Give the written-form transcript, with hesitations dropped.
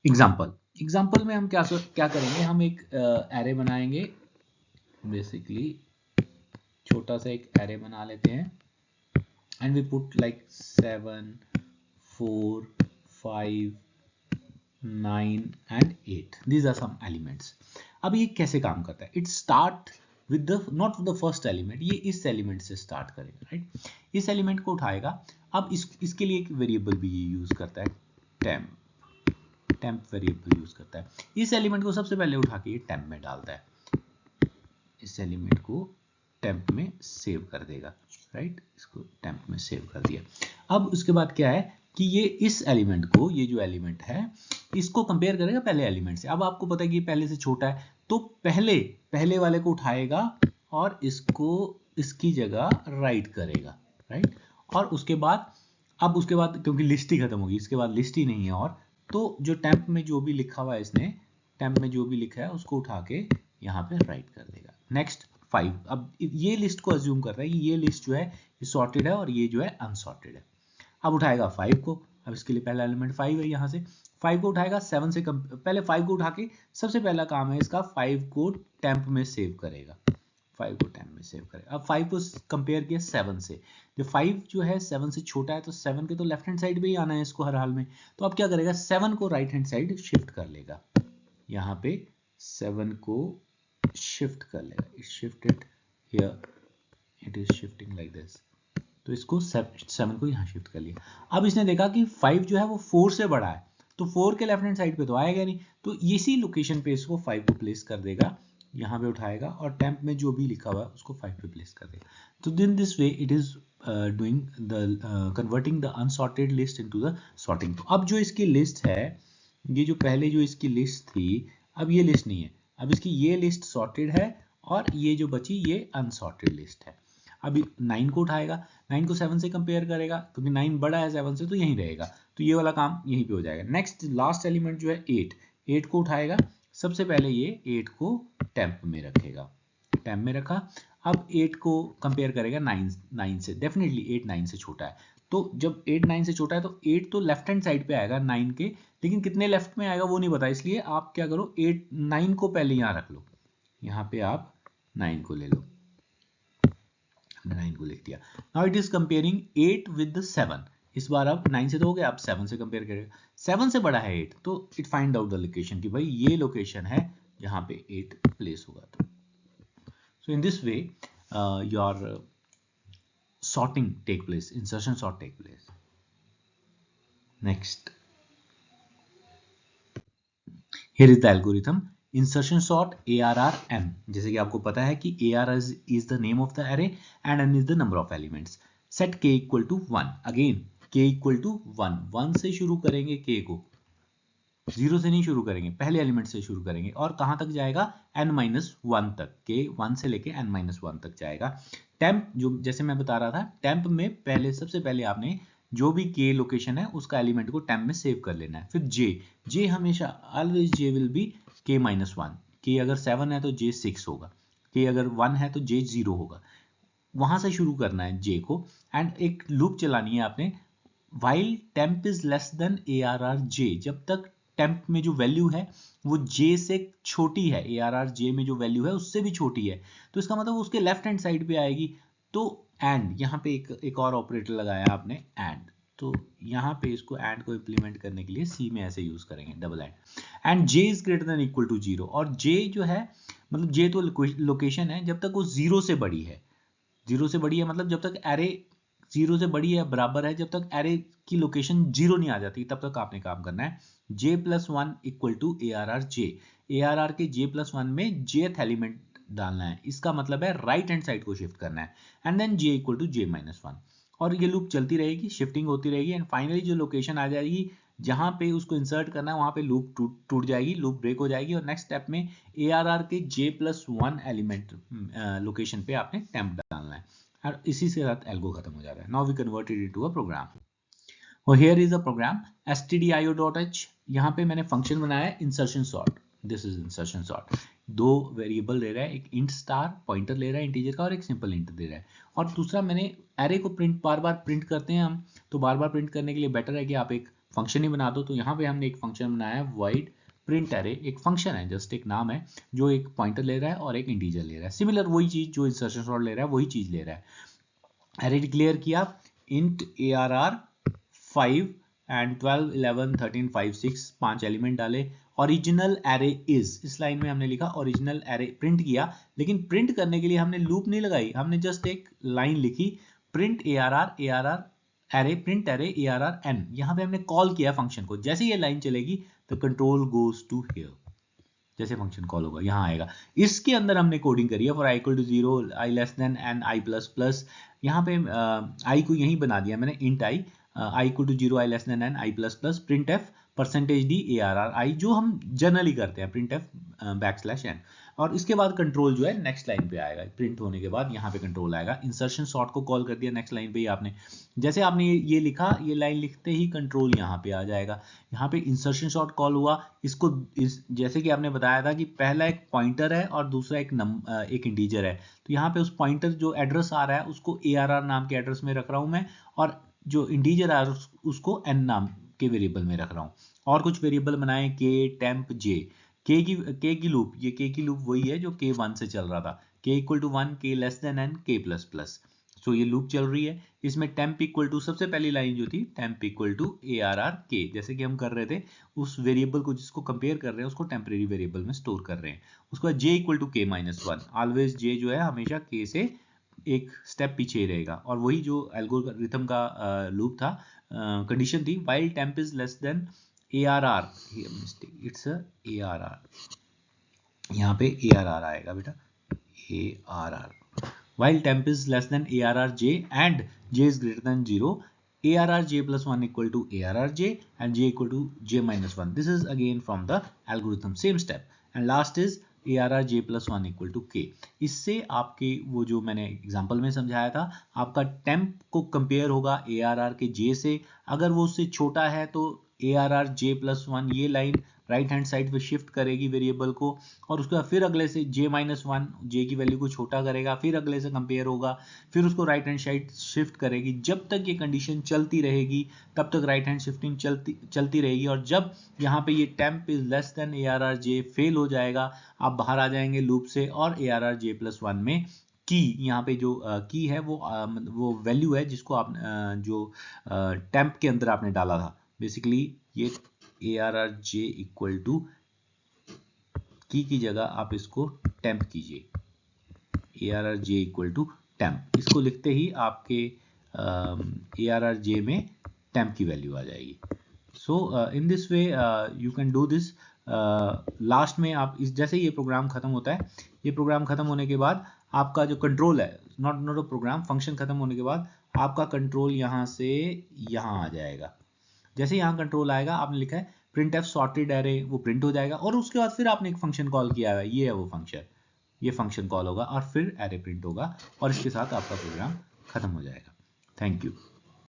Example में हम क्या करेंगे, हम एक एरे बनाएंगे। बेसिकली छोटा सा एक एरे बना लेते हैं and we put like 7 4 5 9 and 8, these are some elements. अब ये कैसे काम करता है, it start with the not the first element, ये इस एलिमेंट से स्टार्ट करेगा, राइट। इस एलिमेंट को उठाएगा। अब इसके लिए एक वेरिएबल भी ये यूज करता है, टेम्प वेरिएबल यूज करता है। इस एलिमेंट को सबसे पहले उठा के ये टेम्प में डालता है, इस एलिमेंट को टेम्प में सेव कर देगा, राइट। इसको टेम्प में सेव कर दिया। अब उसके बाद क्या है कि ये इस एलिमेंट को, ये जो एलिमेंट है इसको कंपेयर करेगा पहले एलिमेंट से। अब आपको पता है कि ये पहले से छोटा है, तो पहले वाले को उठाएगा और इसको इसकी जगह राइट करेगा, राइट। और उसके बाद क्योंकि लिस्ट ही खत्म होगी, इसके बाद लिस्ट ही नहीं है, और तो जो टेम्प में जो भी लिखा हुआ है, इसने टेम्प में जो भी लिखा है उसको उठा के यहाँ पे राइट कर देगा। नेक्स्ट 5, अब ये लिस्ट को अज्यूम कर रहा है कि ये लिस्ट जो है सॉर्टेड है और ये जो है अनसॉर्टेड है। अब उठाएगा 5 को, अब इसके लिए पहला एलिमेंट 5 है, यहाँ से 5 को उठाएगा 7 से पहले 5 को उठा के सबसे पहला काम है इसका 5 को टेम्प में सेव करेगा, 5 को टेम्प में सेव करेगा। अब 5 को कंपेयर किया 7 से, जब 5 जो है 7 से छोटा है तो 7 के तो लेफ्ट हैंड साइड पे ही आना है इसको हर हाल में। तो अब क्या करेगा, 7 को राइट हैंड साइड शिफ्ट कर लेगा, यहाँ पे 7 को शिफ्ट कर लेगा, it shifted here, it is shifting like this. तो इसको 7 को यहाँ शिफ्ट कर लिया। अब इसने देखा कि 5 जो है वो 4 से बड़ा है, तो 4 के लेफ्ट हैंड साइड पे तो आएगा नहीं, तो इसी लोकेशन पे इसको 5 को प्लेस कर देगा, यहाँ पे उठाएगा और टेम्प में जो भी लिखा हुआ है उसको 5 पे प्लेस कर देगा। तो दिन this way it is doing the converting the unsorted list into the sorting. तो अब जो इसकी लिस्ट है, ये जो पहले जो इसकी लिस्ट थी, अब ये लिस्ट नहीं है, अब इसकी ये लिस्ट सॉर्टेड है और ये जो बची ये अनसॉर्टेड लिस्ट है। अभी 9 को उठाएगा, 9 को 7 से कंपेयर करेगा, क्योंकि 9 बड़ा है 7 से तो यहीं रहेगा, तो ये वाला काम यहीं पे हो जाएगा। नेक्स्ट लास्ट एलिमेंट जो है 8 को उठाएगा, सबसे पहले ये 8 को टेम्प में रखेगा, टेम्प में रखा। अब 8 को कंपेयर करेगा 9 से, डेफिनेटली 8 9 से छोटा है, तो जब 8 9 से छोटा है तो 8 तो लेफ्ट हैंड साइड पे आएगा 9 के, लेकिन कितने लेफ्ट में आएगा वो नहीं पता, इसलिए आप क्या करो 9 को पहले यहाँ रख लो, यहाँ पे आप 9 को ले लो, 9 को लिख दिया। Now it is comparing 8 with 7, इस बार अब 9 से तो हो गया, अब 7 से कंपेयर करेगा, 7 से बड़ा है 8, तो it find out the location कि भाई ये लोकेशन है जहां पे 8 प्लेस होगा। तो so in this way your sorting take place, insertion sort take place. Next, here is the algorithm insertion sort ARR-M. जैसे कि आपको पता है कि ARR is the name of the array and N is the number of elements. Set k equal to 1. Again k equal to 1. 1 से शुरू करेंगे k को, 0 से नहीं शुरू करेंगे, पहले एलिमेंट से शुरू करेंगे, और कहां तक जाएगा n-1 तक, k 1 से लेके n-1 तक जाएगा। टेम्प जो जैसे मैं बता रहा था, टेम्प में पहले सबसे पहले आपने जो भी k लोकेशन है उसका एलिमेंट को टेम्प में सेव कर लेना है। फिर j हमेशा always j will be k-1, k अगर 7 है तो j 6 होगा, k अगर 1 है तो j 0 होगा, वहां से शुरू करना है j को। एंड एक लूप चलानी है आपने, while temp is less than ARR-J, जब तक टेम्प में जो वैल्यू है वो j से छोटी है, ARR-J में जो वैल्यू है उससे भी छोटी है, तो इसका मतलब उसके लेफ्ट हैंड साइड पे आएगी। तो एंड यहाँ पे एक और ऑपरेटर लगाया आपने एंड, तो यहाँ पे इसको एंड को इंप्लीमेंट करने के लिए C में ऐसे यूज करेंगे double and j is greater than equal to 0, और j जो है मतलब j तो लोकेशन है जब तक वो 0 से बड़ी है, 0 से बड़ी है मतलब जब तक एरे 0 से बड़ी है बराबर है, जब तक एरे की लोकेशन 0 नहीं आ जाती तब तक आपने काम करना है। j+1 equal to ARR-J, ARR के j+1 में jth एलिमेंट डालना है, इसका मतलब है राइट हैंड साइड को शिफ्ट करना है, and then j equal to j-1, और ये लूप चलती रहेगी, शिफ्टिंग होती रहेगी, एंड फाइनली जो लोकेशन आ जाएगी जहां पे उसको इंसर्ट करना है वहां पे लूप टूट जाएगी, लूप ब्रेक हो जाएगी, और नेक्स्ट स्टेप में ARR के j+1 एलिमेंट लोकेशन पे आपने टेम्प डालना है, और इसी से साथ एल्गो खत्म हो जाता है। Now we converted it to a program, और here is a program stdio.h, यहाँ पे मैंने फंक्शन बनाया है insertion sort, this is insertion sort. दो वेरिएबल ले रहा है, एक इंट स्टार पॉइंटर ले रहा है इंटीजर का, और एक सिंपल इंट दे रहा है, और दूसरा मैंने एरे को प्रिंट बार बार प्रिंट करते हैं हम, तो बार बार प्रिंट करने के लिए बेटर है कि आप एक फंक्शन ही बना दो। तो यहाँ पे हमने एक फंक्शन बनाया है void प्रिंट एरे, एक फंक्शन है, जस्ट एक नाम है जो एक पॉइंटर ले रहा है और एक इंटीजर ले रहा है। सिमिलर वही चीज जो इंसर्शन सॉर्ट ले रहा है वही चीज ले रहा है। एरे डिक्लेयर किया, int arr 5 एंड 12 11 13 5 6 5 एलिमेंट डाले। ओरिजिनल एरे इज, इस लाइन में हमने लिखा ओरिजिनल एरे प्रिंट किया, लेकिन प्रिंट करने के लिए हमने लूप नहीं लगाई, हमने जस्ट एक लाइन लिखी print arr array print array arr n। यहाँ पे हमने कॉल किया फंक्शन को, जैसे ये लाइन चलेगी तो कंट्रोल गोज टू हियर, जैसे फंक्शन कॉल होगा यहाँ आएगा। इसके अंदर हमने कोडिंग करी है for i equal to 0 i less than n i plus plus. यहाँ पे i को यहीं बना दिया मैंने int i equal to 0 i less than n i plus plus print f %d arr i, जो हम जनरली करते हैं प्रिंट एफ \n। और इसके बाद कंट्रोल जो है नेक्स्ट लाइन पे आएगा, प्रिंट होने के बाद यहाँ पे कंट्रोल आएगा। इंसर्शन सॉर्ट को कॉल कर दिया नेक्स्ट लाइन पे ही आपने, जैसे आपने ये लिखा, ये लाइन लिखते ही कंट्रोल यहाँ पे आ जाएगा। यहाँ पे इंसर्शन सॉर्ट कॉल हुआ, इसको जैसे कि आपने बताया था कि पहला एक पॉइंटर है और दूसरा एक इंटीजर है, तो यहाँ पे उस पॉइंटर जो एड्रेस आ रहा है उसको arr नाम के एड्रेस में रख रहा हूँ मैं, और जो इंटीजर आ रहा है उसको n नाम के वेरिएबल में रख रहा हूँ। और कुछ वेरिएबल बनाए k temp j, k की लूप, ये k की लूप वही है जो k 1 से चल रहा था, k equal to 1 k less than n k plus plus. So ये लूप चल रही है। इसमें temp इक्वल टू, सबसे पहली लाइन जो थी temp equal to arr k, जैसे कि हम कर रहे थे उस वेरिएबल को जिसको कंपेयर कर रहे हैं उसको टेम्परेरी वेरिएबल में स्टोर कर रहे हैं। उसके बाद j equal to k minus 1, always j जो है हमेशा k से एक स्टेप पीछे ही रहेगा, और वही जो एल्गोरिथम का लूप था, कंडीशन थी while temp is less than arr, it's arr, यहाँ पे arr आएगा बेटा, arr, while temp is less than arr j and j is greater than 0, arr j plus 1 equal to arr j and j equal to j minus 1. This is again from the algorithm, same step. And last is arr j plus 1 equal to k. इससे आपके वो जो मैंने example में समझाया था, आपका temp को कंपेयर होगा arr के j से, अगर वो उससे छोटा है तो arr j plus 1 ये लाइन राइट हैंड साइड पे शिफ्ट करेगी वेरिएबल को, और उसके बाद फिर अगले से j माइनस 1 j की वैल्यू को छोटा करेगा, फिर अगले से कंपेयर होगा, फिर उसको राइट हैंड साइड शिफ्ट करेगी। जब तक ये कंडीशन चलती रहेगी तब तक राइट हैंड शिफ्टिंग चलती रहेगी, और जब यहाँ पे ये temp is less than arr j fail हो जाएगा, आप बाहर आ जाएंगे लूप से, और arr j plus 1 में की, यहाँ पे जो की है वो वैल्यू है जिसको आप जो temp के अंदर आपने डाला था, बेसिकली ये arr j इक्वल टू की जगह आप इसको temp कीजिए, arr j equal to temp, इसको लिखते ही आपके arr j में temp की वैल्यू आ जाएगी। So in this way you can do this. Last में आप जैसे ये प्रोग्राम खत्म होता है, ये प्रोग्राम खत्म होने के बाद आपका जो कंट्रोल है, नॉट अ प्रोग्राम, फंक्शन खत्म होने के बाद आपका कंट्रोल यहाँ से यहाँ आ जाएगा। जैसे यहाँ कंट्रोल आएगा, आपने लिखा है प्रिंट एफ सॉर्टेड एरे, वो प्रिंट हो जाएगा, और उसके बाद फिर आपने एक फंक्शन कॉल किया है, ये है वो फंक्शन, ये फंक्शन कॉल होगा और फिर एरे प्रिंट होगा, और इसके साथ आपका प्रोग्राम खत्म हो जाएगा। Thank you.